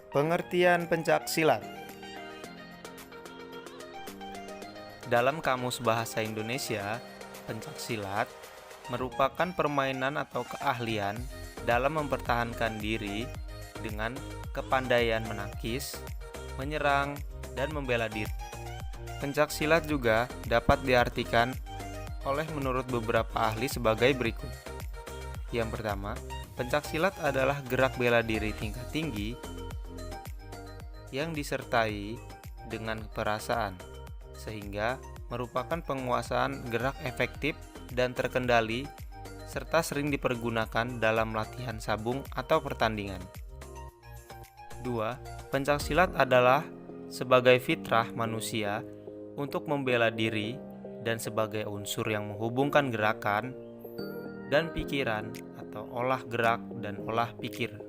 Pengertian pencaksilat. Dalam Kamus Bahasa Indonesia, pencaksilat merupakan permainan atau keahlian dalam mempertahankan diri dengan kepandaian menangkis, menyerang, dan membela diri. Pencaksilat juga dapat diartikan oleh menurut beberapa ahli sebagai berikut. Yang pertama, pencaksilat adalah gerak bela diri tingkat tinggi yang disertai dengan perasaan, sehingga merupakan penguasaan gerak efektif dan terkendali serta sering dipergunakan dalam latihan sabung atau pertandingan. 2. Pencaksilat adalah sebagai fitrah manusia untuk membela diri dan sebagai unsur yang menghubungkan gerakan dan pikiran atau olah gerak dan olah pikir.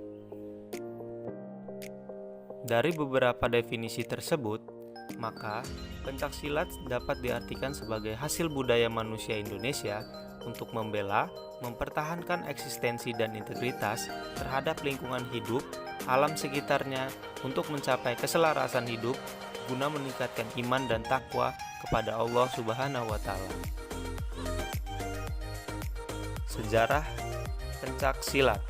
Dari beberapa definisi tersebut, maka pencaksilat dapat diartikan sebagai hasil budaya manusia Indonesia untuk membela, mempertahankan eksistensi dan integritas terhadap lingkungan hidup, alam sekitarnya untuk mencapai keselarasan hidup guna meningkatkan iman dan takwa kepada Allah Subhanahu wa Ta'ala. Sejarah pencaksilat.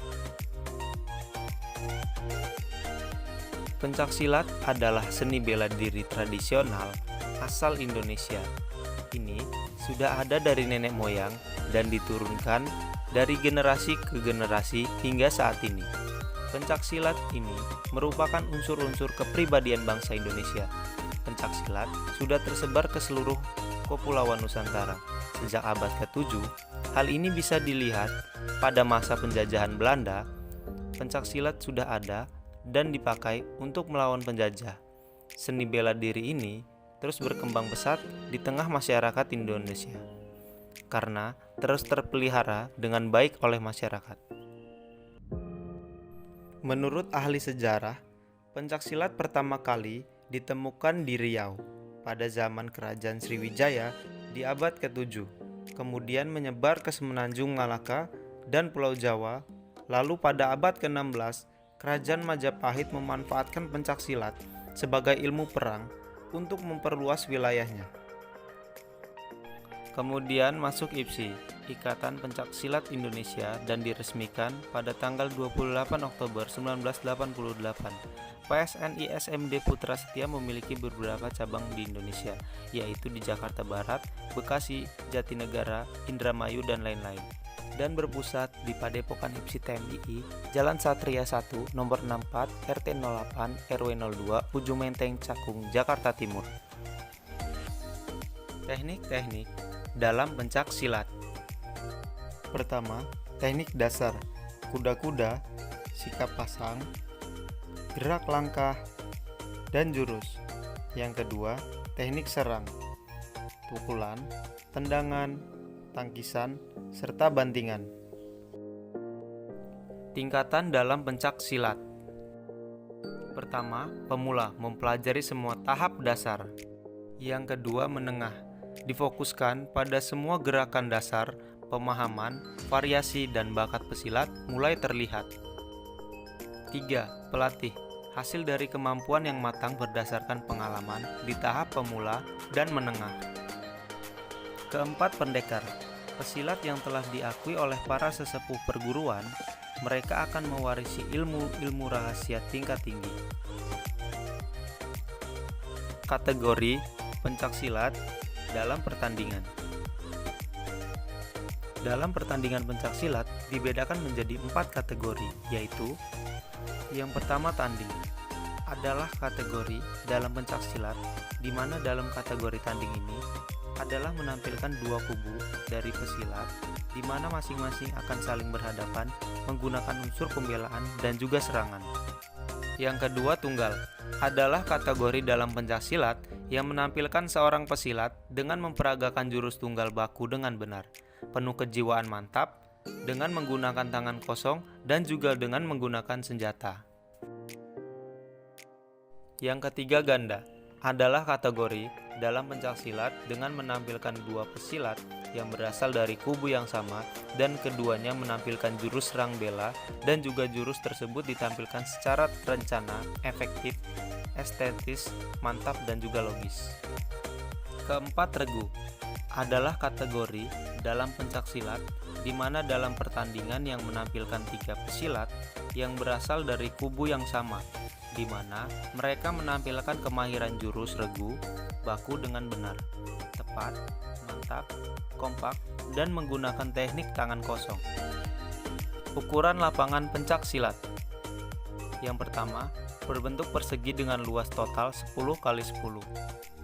Pencaksilat adalah seni bela diri tradisional asal Indonesia. Ini sudah ada dari nenek moyang dan diturunkan dari generasi ke generasi hingga saat ini. Pencaksilat ini merupakan unsur-unsur kepribadian bangsa Indonesia. Pencaksilat sudah tersebar ke seluruh kepulauan Nusantara sejak abad ke-7. Hal ini bisa dilihat pada masa penjajahan Belanda. Pencaksilat sudah ada dan dipakai untuk melawan penjajah. Seni bela diri ini terus berkembang pesat di tengah masyarakat Indonesia karena terus terpelihara dengan baik oleh masyarakat. Menurut ahli sejarah, pencaksilat pertama kali ditemukan di Riau pada zaman Kerajaan Sriwijaya di abad ke-7, kemudian menyebar ke Semenanjung Malaka dan Pulau Jawa. Lalu pada abad ke-16, Kerajaan Majapahit memanfaatkan pencaksilat sebagai ilmu perang untuk memperluas wilayahnya. Kemudian masuk IPSI, Ikatan Pencaksilat Indonesia, dan diresmikan pada tanggal 28 Oktober 1988. PSNI SMD Putra Setia memiliki beberapa cabang di Indonesia, yaitu di Jakarta Barat, Bekasi, Jatinegara, Indramayu, dan lain-lain, dan berpusat di Padepokan IPSI TMII, Jalan Satria 1, nomor 64, RT 08, RW 02, Ujung Menteng, Cakung, Jakarta Timur. Teknik-teknik dalam pencaksilat. Pertama, teknik dasar, kuda-kuda, sikap pasang, gerak langkah, dan jurus. Yang kedua, teknik serang, pukulan, tendangan, tangkisan, serta bantingan. Tingkatan dalam pencaksilat. Pertama, pemula mempelajari semua tahap dasar. Yang kedua, menengah, difokuskan pada semua gerakan dasar, pemahaman, variasi, dan bakat pesilat mulai terlihat. 3. Pelatih, hasil dari kemampuan yang matang berdasarkan pengalaman di tahap pemula dan menengah. Keempat, pendekar, pesilat yang telah diakui oleh para sesepuh perguruan. Mereka akan mewarisi ilmu-ilmu rahasia tingkat tinggi. Kategori pencaksilat dalam pertandingan. Dalam pertandingan pencaksilat dibedakan menjadi 4 kategori, yaitu yang pertama, tanding adalah kategori dalam pencaksilat, di mana dalam kategori tanding ini adalah menampilkan dua kubu dari pesilat, di mana masing-masing akan saling berhadapan menggunakan unsur pembelaan dan juga serangan. Yang kedua, tunggal adalah kategori dalam pencaksilat yang menampilkan seorang pesilat dengan memperagakan jurus tunggal baku dengan benar, penuh kejiwaan mantap, dengan menggunakan tangan kosong dan juga dengan menggunakan senjata. Yang ketiga, ganda adalah kategori dalam pencaksilat dengan menampilkan dua pesilat yang berasal dari kubu yang sama dan keduanya menampilkan jurus serang bela dan juga jurus tersebut ditampilkan secara terencana, efektif, estetis, mantap dan juga logis. Keempat, regu adalah kategori dalam pencaksilat di mana dalam pertandingan yang menampilkan tiga pesilat yang berasal dari kubu yang sama, di mana mereka menampilkan kemahiran jurus regu, baku dengan benar, tepat, mantap, kompak, dan menggunakan teknik tangan kosong. Ukuran lapangan pencaksilat. Yang pertama, berbentuk persegi dengan luas total 10x10.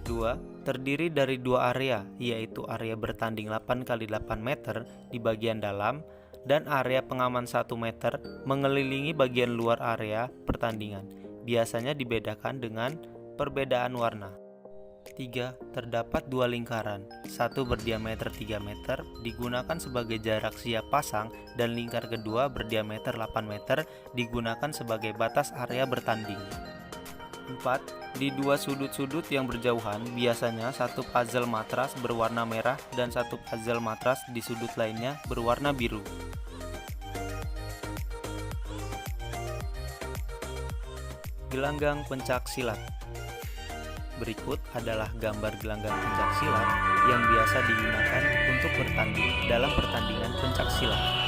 2. Terdiri dari dua area, yaitu area bertanding 8x8 meter di bagian dalam dan area pengaman 1 meter mengelilingi bagian luar area pertandingan. Biasanya dibedakan dengan perbedaan warna. 3. Terdapat dua lingkaran, satu berdiameter 3 meter digunakan sebagai jarak siap pasang dan lingkar kedua berdiameter 8 meter digunakan sebagai batas area bertanding. 4. Di dua sudut-sudut yang berjauhan, biasanya satu puzzle matras berwarna merah dan satu puzzle matras di sudut lainnya berwarna biru. Gelanggang pencaksilat. Berikut adalah gambar gelanggang pencaksilat yang biasa digunakan untuk bertanding dalam pertandingan pencaksilat.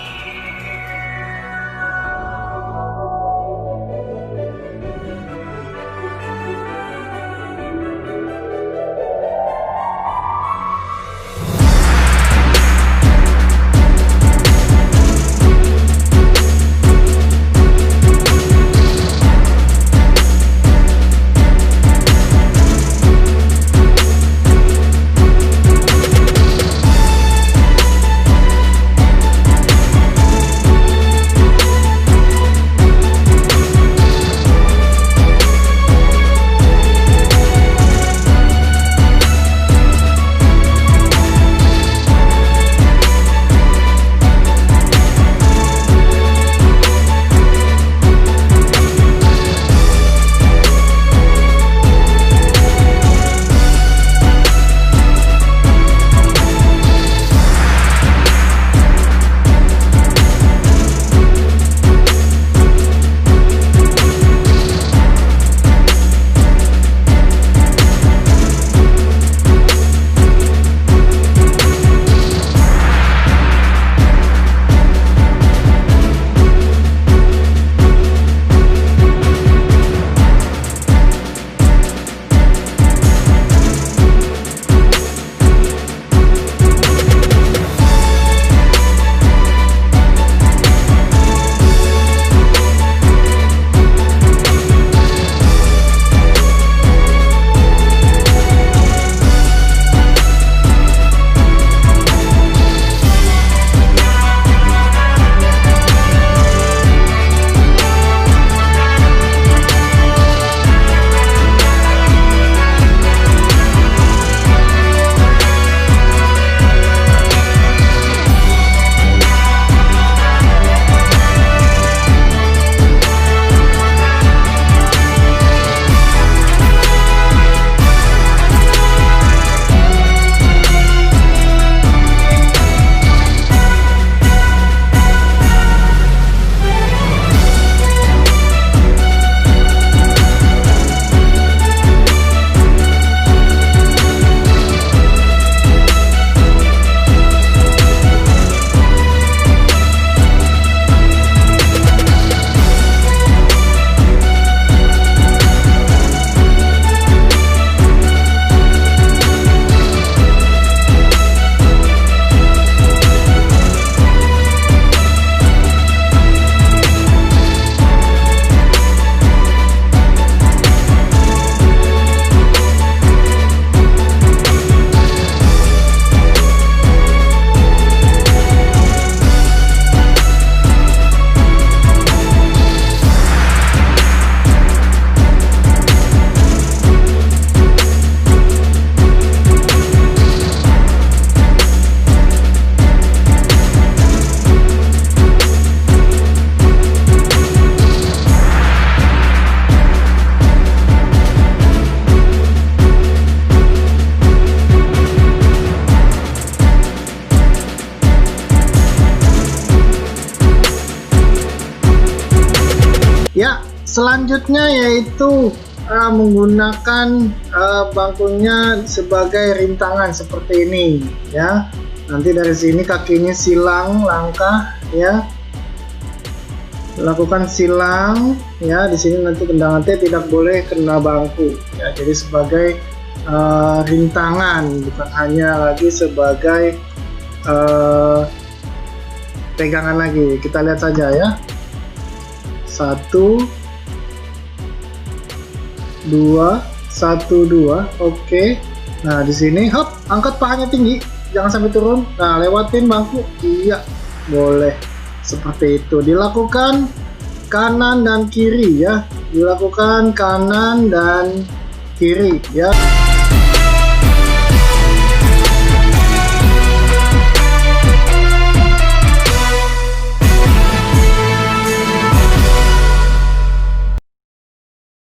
Ya, selanjutnya yaitu menggunakan bangkunya sebagai rintangan seperti ini ya. Nanti dari sini kakinya silang langkah ya. Lakukan silang ya. Di sini nanti tendangan T tidak boleh kena bangku ya. Jadi sebagai rintangan, bukan hanya lagi sebagai pegangan lagi. Kita lihat saja ya. 1 2 1 2. Oke. Nah, di sini hop, angkat pahanya tinggi, jangan sampai turun. Nah, lewatin bangku. Iya, boleh. Seperti itu. Dilakukan kanan dan kiri ya. Dilakukan kanan dan kiri ya.